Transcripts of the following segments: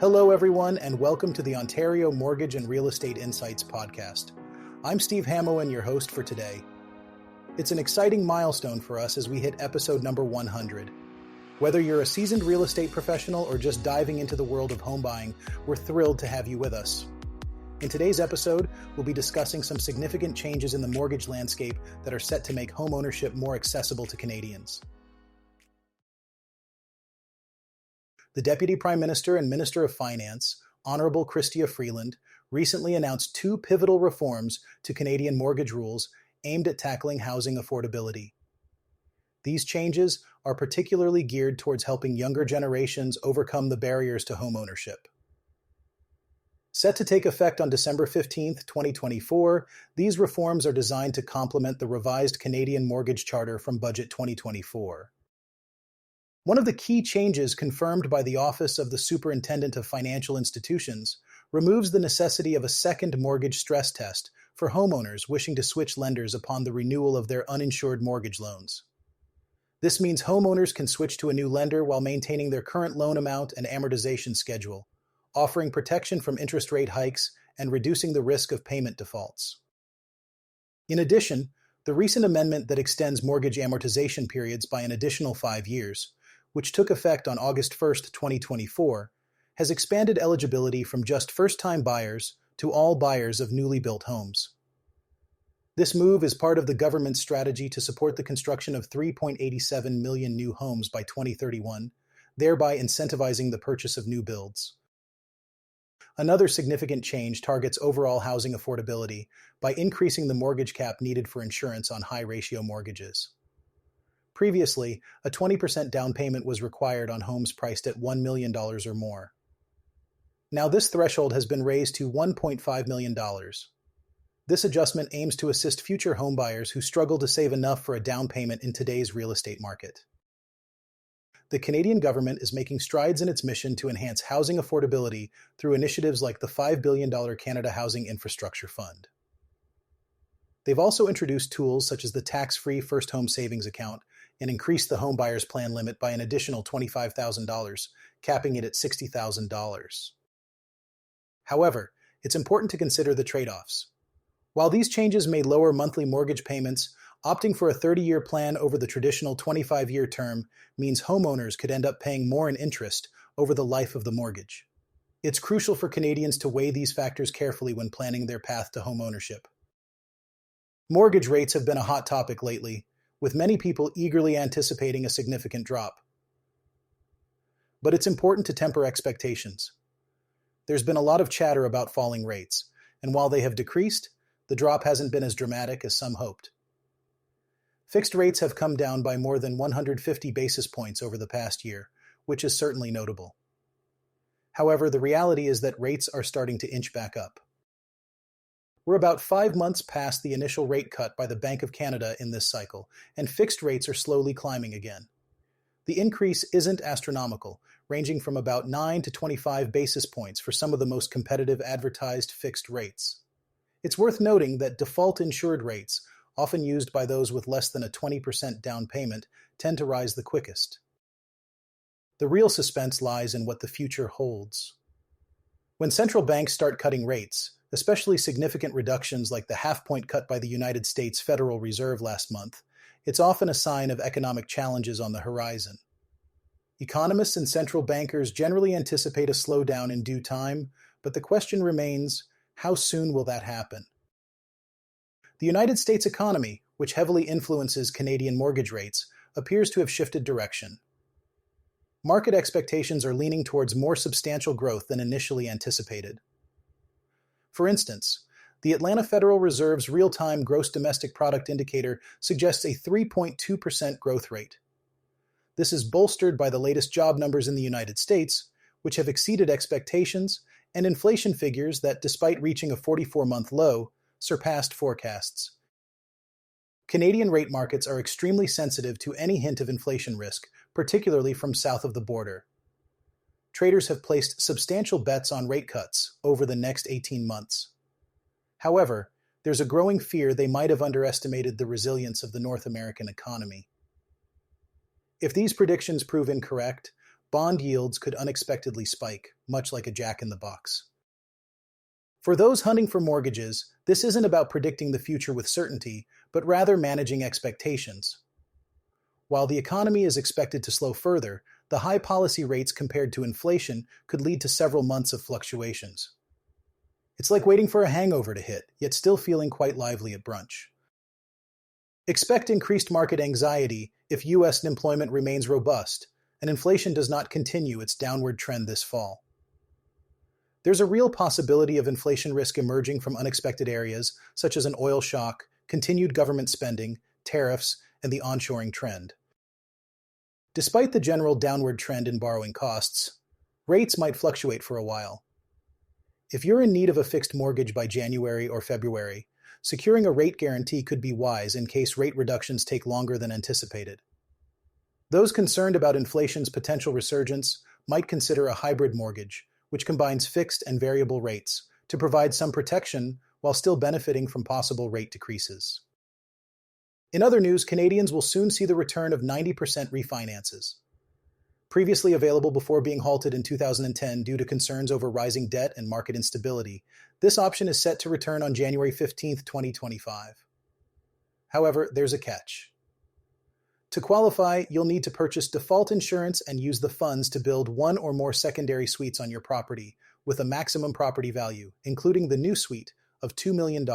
Hello, everyone, and welcome to the Ontario Mortgage and Real Estate Insights podcast. I'm Steve Hamowen, your host for today. It's an exciting milestone for us as we hit episode number 100. Whether you're a seasoned real estate professional or just diving into the world of home buying, we're thrilled to have you with us. In today's episode, we'll be discussing some significant changes in the mortgage landscape that are set to make home ownership more accessible to Canadians. The Deputy Prime Minister and Minister of Finance, Honourable Chrystia Freeland, recently announced two pivotal reforms to Canadian mortgage rules aimed at tackling housing affordability. These changes are particularly geared towards helping younger generations overcome the barriers to home ownership. Set to take effect on December 15, 2024, these reforms are designed to complement the revised Canadian Mortgage Charter from Budget 2024. One of the key changes confirmed by the Office of the Superintendent of Financial Institutions removes the necessity of a second mortgage stress test for homeowners wishing to switch lenders upon the renewal of their uninsured mortgage loans. This means homeowners can switch to a new lender while maintaining their current loan amount and amortization schedule, offering protection from interest rate hikes and reducing the risk of payment defaults. In addition, the recent amendment that extends mortgage amortization periods by an additional 5 years, which took effect on August 1, 2024, has expanded eligibility from just first-time buyers to all buyers of newly built homes. This move is part of the government's strategy to support the construction of 3.87 million new homes by 2031, thereby incentivizing the purchase of new builds. Another significant change targets overall housing affordability by increasing the mortgage cap needed for insurance on high-ratio mortgages. Previously, a 20% down payment was required on homes priced at $1 million or more. Now this threshold has been raised to $1.5 million. This adjustment aims to assist future homebuyers who struggle to save enough for a down payment in today's real estate market. The Canadian government is making strides in its mission to enhance housing affordability through initiatives like the $5 billion Canada Housing Infrastructure Fund. They've also introduced tools such as the tax-free First Home Savings Account and increased the home buyer's plan limit by an additional $25,000, capping it at $60,000. However, it's important to consider the trade-offs. While these changes may lower monthly mortgage payments, opting for a 30-year plan over the traditional 25-year term means homeowners could end up paying more in interest over the life of the mortgage. It's crucial for Canadians to weigh these factors carefully when planning their path to home ownership. Mortgage rates have been a hot topic lately, with many people eagerly anticipating a significant drop. But it's important to temper expectations. There's been a lot of chatter about falling rates, and while they have decreased, the drop hasn't been as dramatic as some hoped. Fixed rates have come down by more than 150 basis points over the past year, which is certainly notable. However, the reality is that rates are starting to inch back up. We're about 5 months past the initial rate cut by the Bank of Canada in this cycle, and fixed rates are slowly climbing again. The increase isn't astronomical, ranging from about 9 to 25 basis points for some of the most competitive advertised fixed rates. It's worth noting that default insured rates, often used by those with less than a 20% down payment, tend to rise the quickest. The real suspense lies in what the future holds. When central banks start cutting rates, especially significant reductions like the half-point cut by the United States Federal Reserve last month, it's often a sign of economic challenges on the horizon. Economists and central bankers generally anticipate a slowdown in due time, but the question remains, how soon will that happen? The United States economy, which heavily influences Canadian mortgage rates, appears to have shifted direction. Market expectations are leaning towards more substantial growth than initially anticipated. For instance, the Atlanta Federal Reserve's real-time gross domestic product indicator suggests a 3.2% growth rate. This is bolstered by the latest job numbers in the United States, which have exceeded expectations, and inflation figures that, despite reaching a 44-month low, surpassed forecasts. Canadian rate markets are extremely sensitive to any hint of inflation risk, particularly from south of the border. Traders have placed substantial bets on rate cuts over the next 18 months. However, there's a growing fear they might have underestimated the resilience of the North American economy. If these predictions prove incorrect, bond yields could unexpectedly spike, much like a jack-in-the-box. For those hunting for mortgages, this isn't about predicting the future with certainty, but rather managing expectations. While the economy is expected to slow further, the high policy rates compared to inflation could lead to several months of fluctuations. It's like waiting for a hangover to hit, yet still feeling quite lively at brunch. Expect increased market anxiety if U.S. employment remains robust and inflation does not continue its downward trend this fall. There's a real possibility of inflation risk emerging from unexpected areas, such as an oil shock, continued government spending, tariffs, and the onshoring trend. Despite the general downward trend in borrowing costs, rates might fluctuate for a while. If you're in need of a fixed mortgage by January or February, securing a rate guarantee could be wise in case rate reductions take longer than anticipated. Those concerned about inflation's potential resurgence might consider a hybrid mortgage, which combines fixed and variable rates to provide some protection while still benefiting from possible rate decreases. In other news, Canadians will soon see the return of 90% refinances. Previously available before being halted in 2010 due to concerns over rising debt and market instability, this option is set to return on January 15, 2025. However, there's a catch. To qualify, you'll need to purchase default insurance and use the funds to build one or more secondary suites on your property with a maximum property value, including the new suite, of $2 million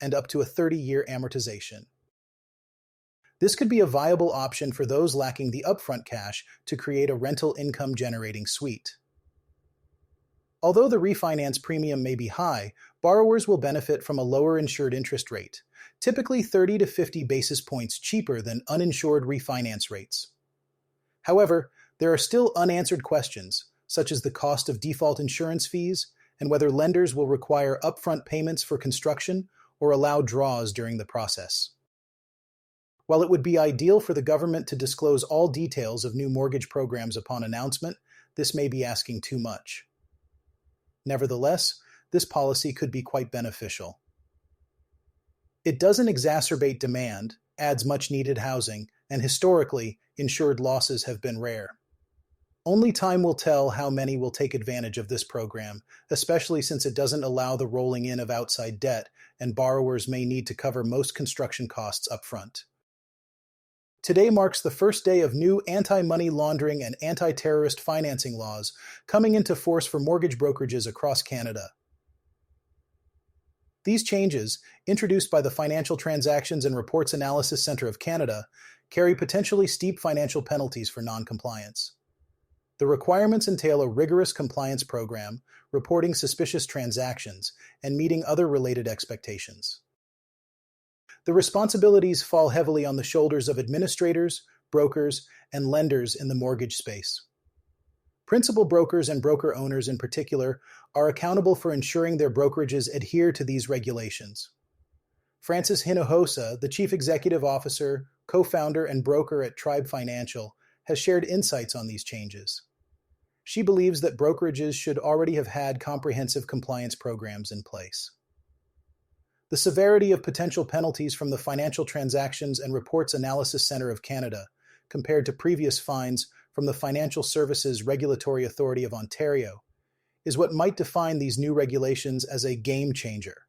and up to a 30-year amortization. This could be a viable option for those lacking the upfront cash to create a rental income-generating suite. Although the refinance premium may be high, borrowers will benefit from a lower insured interest rate, typically 30 to 50 basis points cheaper than uninsured refinance rates. However, there are still unanswered questions, such as the cost of default insurance fees and whether lenders will require upfront payments for construction or allow draws during the process. While it would be ideal for the government to disclose all details of new mortgage programs upon announcement, this may be asking too much. Nevertheless, this policy could be quite beneficial. It doesn't exacerbate demand, adds much-needed housing, and historically, insured losses have been rare. Only time will tell how many will take advantage of this program, especially since it doesn't allow the rolling in of outside debt, and borrowers may need to cover most construction costs upfront. Today marks the first day of new anti-money laundering and anti-terrorist financing laws coming into force for mortgage brokerages across Canada. These changes, introduced by the Financial Transactions and Reports Analysis Centre of Canada, carry potentially steep financial penalties for non-compliance. The requirements entail a rigorous compliance program, reporting suspicious transactions, and meeting other related expectations. The responsibilities fall heavily on the shoulders of administrators, brokers, and lenders in the mortgage space. Principal brokers and broker owners in particular are accountable for ensuring their brokerages adhere to these regulations. Frances Hinojosa, the Chief Executive Officer, co-founder, and broker at Tribe Financial, has shared insights on these changes. She believes that brokerages should already have had comprehensive compliance programs in place. The severity of potential penalties from the Financial Transactions and Reports Analysis Centre of Canada, compared to previous fines from the Financial Services Regulatory Authority of Ontario, is what might define these new regulations as a game changer.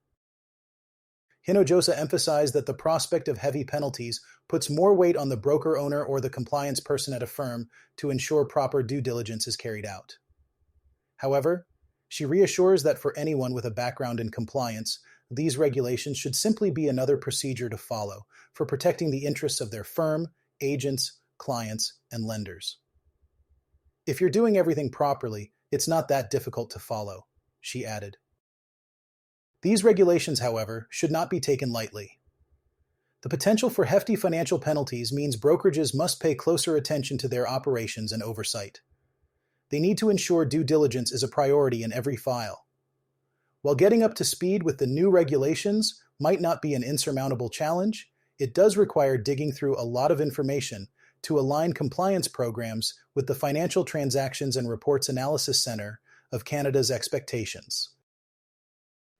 Hinojosa emphasized that the prospect of heavy penalties puts more weight on the broker owner or the compliance person at a firm to ensure proper due diligence is carried out. However, she reassures that for anyone with a background in compliance, these regulations should simply be another procedure to follow for protecting the interests of their firm, agents, clients, and lenders. If you're doing everything properly, it's not that difficult to follow, she added. These regulations, however, should not be taken lightly. The potential for hefty financial penalties means brokerages must pay closer attention to their operations and oversight. They need to ensure due diligence is a priority in every file. While getting up to speed with the new regulations might not be an insurmountable challenge, it does require digging through a lot of information to align compliance programs with the Financial Transactions and Reports Analysis Centre of Canada's expectations.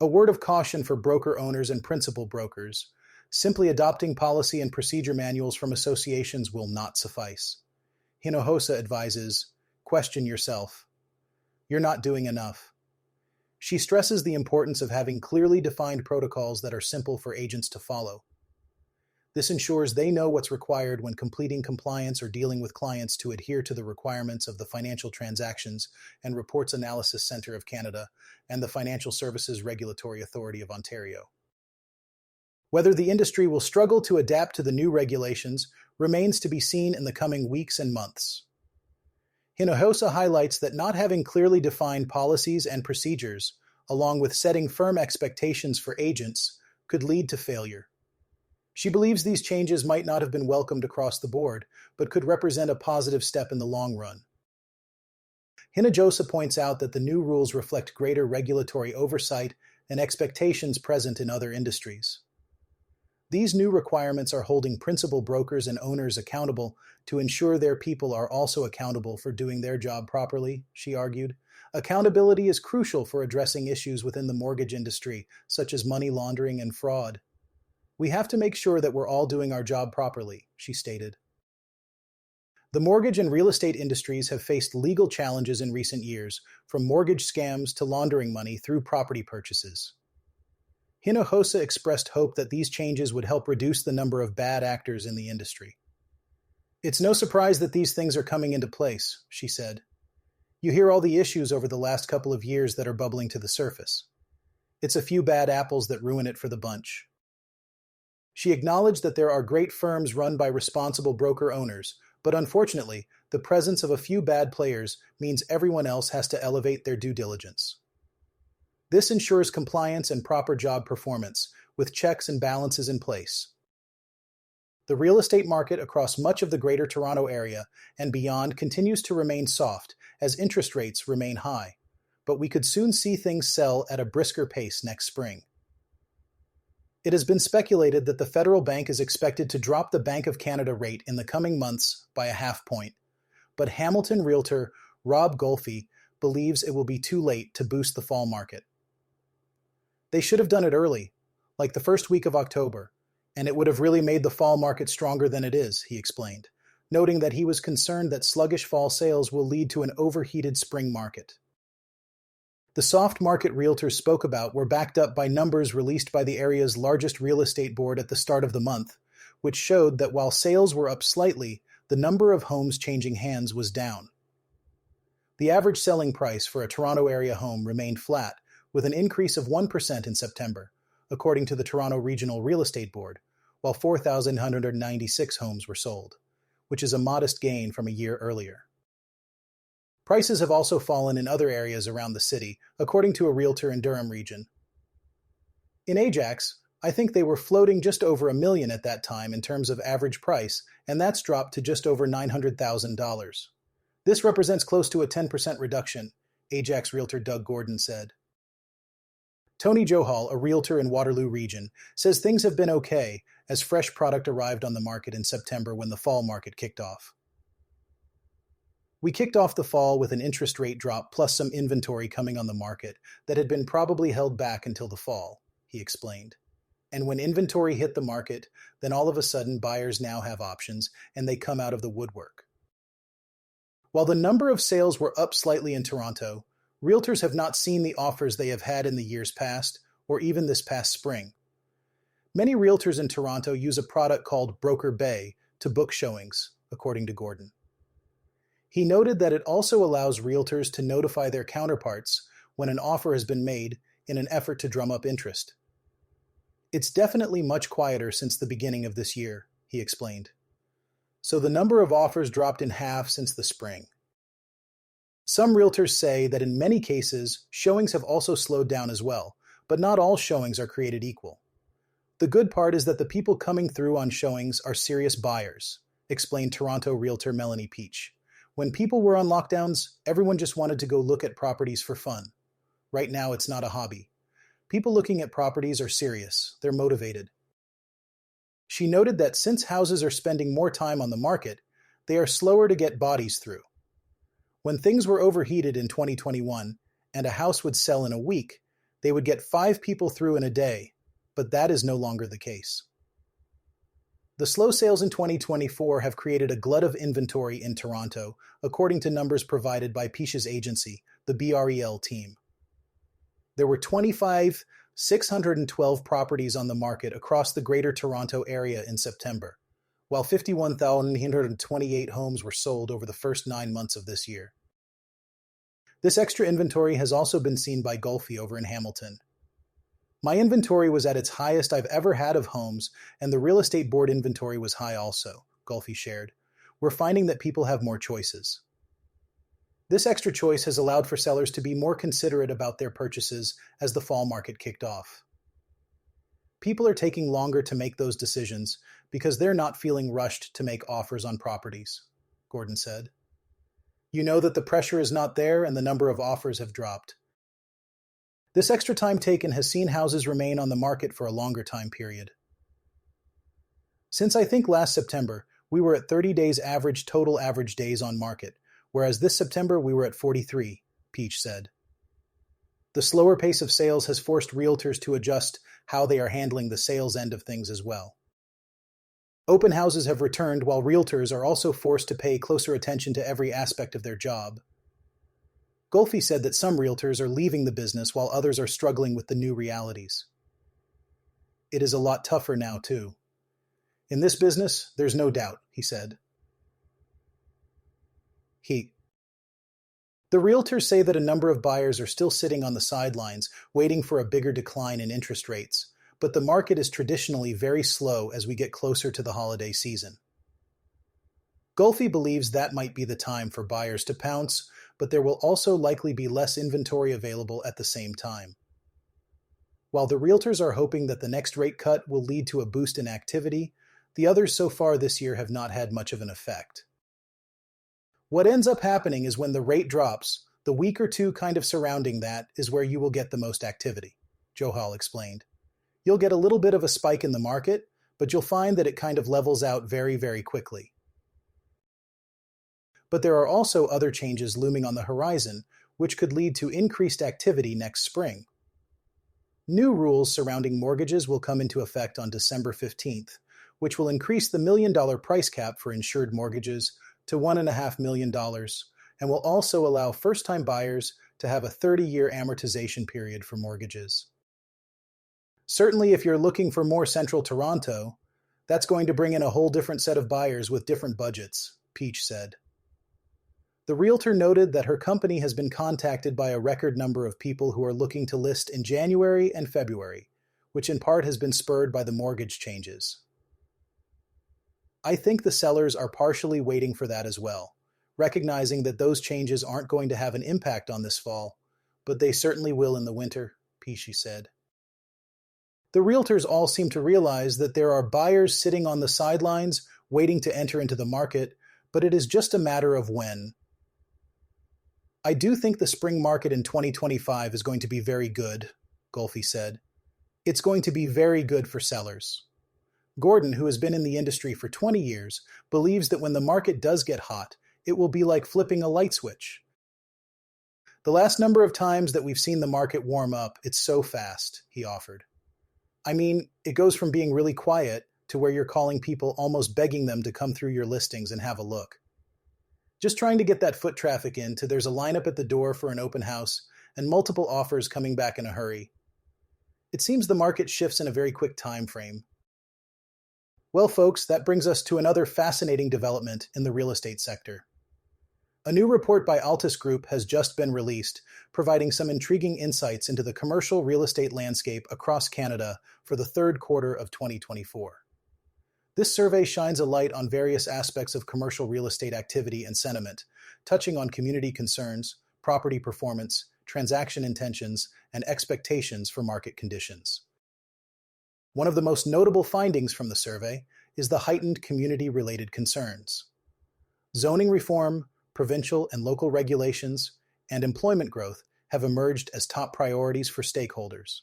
A word of caution for broker owners and principal brokers: simply adopting policy and procedure manuals from associations will not suffice. Hinojosa advises, question yourself. You're not doing enough. She stresses the importance of having clearly defined protocols that are simple for agents to follow. This ensures they know what's required when completing compliance or dealing with clients to adhere to the requirements of the Financial Transactions and Reports Analysis Centre of Canada and the Financial Services Regulatory Authority of Ontario. Whether the industry will struggle to adapt to the new regulations remains to be seen in the coming weeks and months. Hinojosa highlights that not having clearly defined policies and procedures, along with setting firm expectations for agents, could lead to failure. She believes these changes might not have been welcomed across the board, but could represent a positive step in the long run. Hinojosa points out that the new rules reflect greater regulatory oversight and expectations present in other industries. These new requirements are holding principal brokers and owners accountable to ensure their people are also accountable for doing their job properly, she argued. Accountability is crucial for addressing issues within the mortgage industry, such as money laundering and fraud. We have to make sure that we're all doing our job properly, she stated. The mortgage and real estate industries have faced legal challenges in recent years, from mortgage scams to laundering money through property purchases. Hinojosa expressed hope that these changes would help reduce the number of bad actors in the industry. It's no surprise that these things are coming into place, she said. You hear all the issues over the last couple of years that are bubbling to the surface. It's a few bad apples that ruin it for the bunch. She acknowledged that there are great firms run by responsible broker owners, but unfortunately, the presence of a few bad players means everyone else has to elevate their due diligence. This ensures compliance and proper job performance, with checks and balances in place. The real estate market across much of the Greater Toronto Area and beyond continues to remain soft as interest rates remain high, but we could soon see things sell at a brisker pace next spring. It has been speculated that the federal bank is expected to drop the Bank of Canada rate in the coming months by a half point, but Hamilton realtor Rob Golfi believes it will be too late to boost the fall market. They should have done it early, like the first week of October, and it would have really made the fall market stronger than it is, he explained, noting that he was concerned that sluggish fall sales will lead to an overheated spring market. The soft market realtors spoke about were backed up by numbers released by the area's largest real estate board at the start of the month, which showed that while sales were up slightly, the number of homes changing hands was down. The average selling price for a Toronto area home remained flat, with an increase of 1% in September, according to the Toronto Regional Real Estate Board, while 4,196 homes were sold, which is a modest gain from a year earlier. Prices have also fallen in other areas around the city, according to a realtor in Durham region. In Ajax, I think they were floating just over $1 million at that time in terms of average price, and that's dropped to just over $900,000. This represents close to a 10% reduction, Ajax realtor Doug Gordon said. Tony Johal, a realtor in Waterloo region, says things have been okay as fresh product arrived on the market in September when the fall market kicked off. We kicked off the fall with an interest rate drop plus some inventory coming on the market that had been probably held back until the fall, he explained. And when inventory hit the market, then all of a sudden buyers now have options and they come out of the woodwork. While the number of sales were up slightly in Toronto, realtors have not seen the offers they have had in the years past or even this past spring. Many realtors in Toronto use a product called Broker Bay to book showings, according to Gordon. He noted that it also allows realtors to notify their counterparts when an offer has been made in an effort to drum up interest. It's definitely much quieter since the beginning of this year, he explained. So the number of offers dropped in half since the spring. Some realtors say that in many cases, showings have also slowed down as well, but not all showings are created equal. The good part is that the people coming through on showings are serious buyers, explained Toronto realtor Melanie Peach. When people were on lockdowns, everyone just wanted to go look at properties for fun. Right now, it's not a hobby. People looking at properties are serious. They're motivated. She noted that since houses are spending more time on the market, they are slower to get bodies through. When things were overheated in 2021 and a house would sell in a week, they would get 5 people through in a day, but that is no longer the case. The slow sales in 2024 have created a glut of inventory in Toronto, according to numbers provided by Pisha's agency, the BREL team. There were 612 properties on the market across the Greater Toronto Area in September, while 51,928 homes were sold over the first 9 months of this year. This extra inventory has also been seen by Gulfi over in Hamilton. My inventory was at its highest I've ever had of homes, and the real estate board inventory was high also, Gulfi shared. We're finding that people have more choices. This extra choice has allowed for sellers to be more considerate about their purchases as the fall market kicked off. People are taking longer to make those decisions because they're not feeling rushed to make offers on properties, Gordon said. You know that the pressure is not there and the number of offers have dropped. This extra time taken has seen houses remain on the market for a longer time period. Since I think last September, we were at 30 days total average days on market, whereas this September we were at 43, Peach said. The slower pace of sales has forced realtors to adjust how they are handling the sales end of things as well. Open houses have returned while realtors are also forced to pay closer attention to every aspect of their job. Gulfi said that some realtors are leaving the business while others are struggling with the new realities. It is a lot tougher now, too. In this business, there's no doubt, he said. The realtors say that a number of buyers are still sitting on the sidelines, waiting for a bigger decline in interest rates, but the market is traditionally very slow as we get closer to the holiday season. Gulfi believes that might be the time for buyers to pounce, but there will also likely be less inventory available at the same time. While the realtors are hoping that the next rate cut will lead to a boost in activity, the others so far this year have not had much of an effect. What ends up happening is when the rate drops, the week or two kind of surrounding that is where you will get the most activity, Johal explained. You'll get a little bit of a spike in the market, but you'll find that it kind of levels out very, very quickly. But there are also other changes looming on the horizon, which could lead to increased activity next spring. New rules surrounding mortgages will come into effect on December 15th, which will increase the $1 million price cap for insured mortgages to $1.5 million, and will also allow first-time buyers to have a 30-year amortization period for mortgages. Certainly, if you're looking for more central Toronto, that's going to bring in a whole different set of buyers with different budgets, Peach said. The realtor noted that her company has been contacted by a record number of people who are looking to list in January and February, which in part has been spurred by the mortgage changes. I think the sellers are partially waiting for that as well, recognizing that those changes aren't going to have an impact on this fall, but they certainly will in the winter, Pishi said. The realtors all seem to realize that there are buyers sitting on the sidelines waiting to enter into the market, but it is just a matter of when. I do think the spring market in 2025 is going to be very good, Gulfi said. It's going to be very good for sellers. Gordon, who has been in the industry for 20 years, believes that when the market does get hot, it will be like flipping a light switch. The last number of times that we've seen the market warm up, it's so fast, he offered. I mean, it goes from being really quiet to where you're calling people almost begging them to come through your listings and have a look. Just trying to get that foot traffic in to there's a lineup at the door for an open house and multiple offers coming back in a hurry. It seems the market shifts in a very quick time frame. Well, folks, that brings us to another fascinating development in the real estate sector. A new report by Altus Group has just been released, providing some intriguing insights into the commercial real estate landscape across Canada for the third quarter of 2024. This survey shines a light on various aspects of commercial real estate activity and sentiment, touching on community concerns, property performance, transaction intentions, and expectations for market conditions. One of the most notable findings from the survey is the heightened community-related concerns. Zoning reform, provincial and local regulations, and employment growth have emerged as top priorities for stakeholders.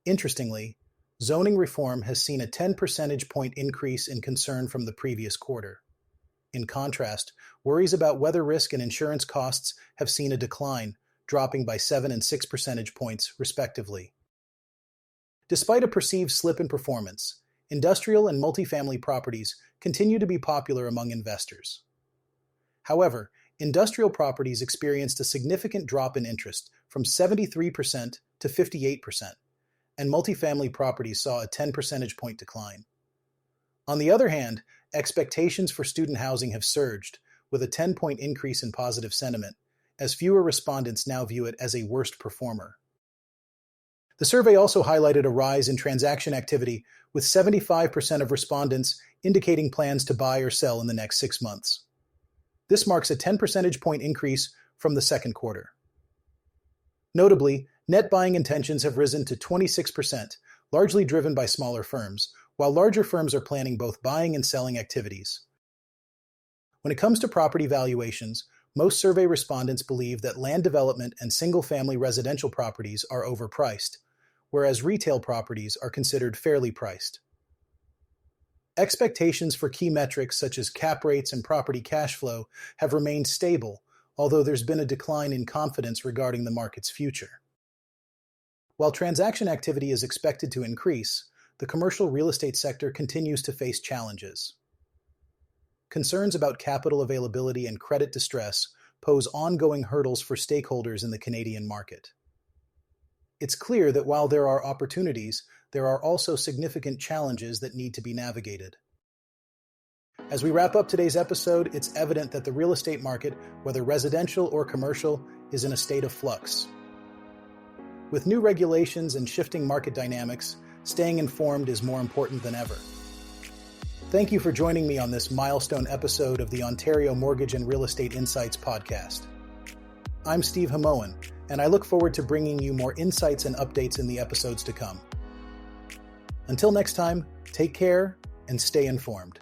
Interestingly, zoning reform has seen a 10 percentage point increase in concern from the previous quarter. In contrast, worries about weather risk and insurance costs have seen a decline, dropping by 7 and 6 percentage points, respectively. Despite a perceived slip in performance, industrial and multifamily properties continue to be popular among investors. However, industrial properties experienced a significant drop in interest from 73% to 58%, and multifamily properties saw a 10 percentage point decline. On the other hand, expectations for student housing have surged, with a 10-point increase in positive sentiment, as fewer respondents now view it as a worst performer. The survey also highlighted a rise in transaction activity, with 75% of respondents indicating plans to buy or sell in the next 6 months. This marks a 10 percentage point increase from the second quarter. Notably, net buying intentions have risen to 26%, largely driven by smaller firms, while larger firms are planning both buying and selling activities. When it comes to property valuations, most survey respondents believe that land development and single-family residential properties are overpriced, whereas retail properties are considered fairly priced. Expectations for key metrics such as cap rates and property cash flow have remained stable, although there's been a decline in confidence regarding the market's future. While transaction activity is expected to increase, the commercial real estate sector continues to face challenges. Concerns about capital availability and credit distress pose ongoing hurdles for stakeholders in the Canadian market. It's clear that while there are opportunities, there are also significant challenges that need to be navigated. As we wrap up today's episode, it's evident that the real estate market, whether residential or commercial, is in a state of flux. With new regulations and shifting market dynamics, staying informed is more important than ever. Thank you for joining me on this milestone episode of the Ontario Mortgage and Real Estate Insights podcast. I'm Steve Hamoan, and I look forward to bringing you more insights and updates in the episodes to come. Until next time, take care and stay informed.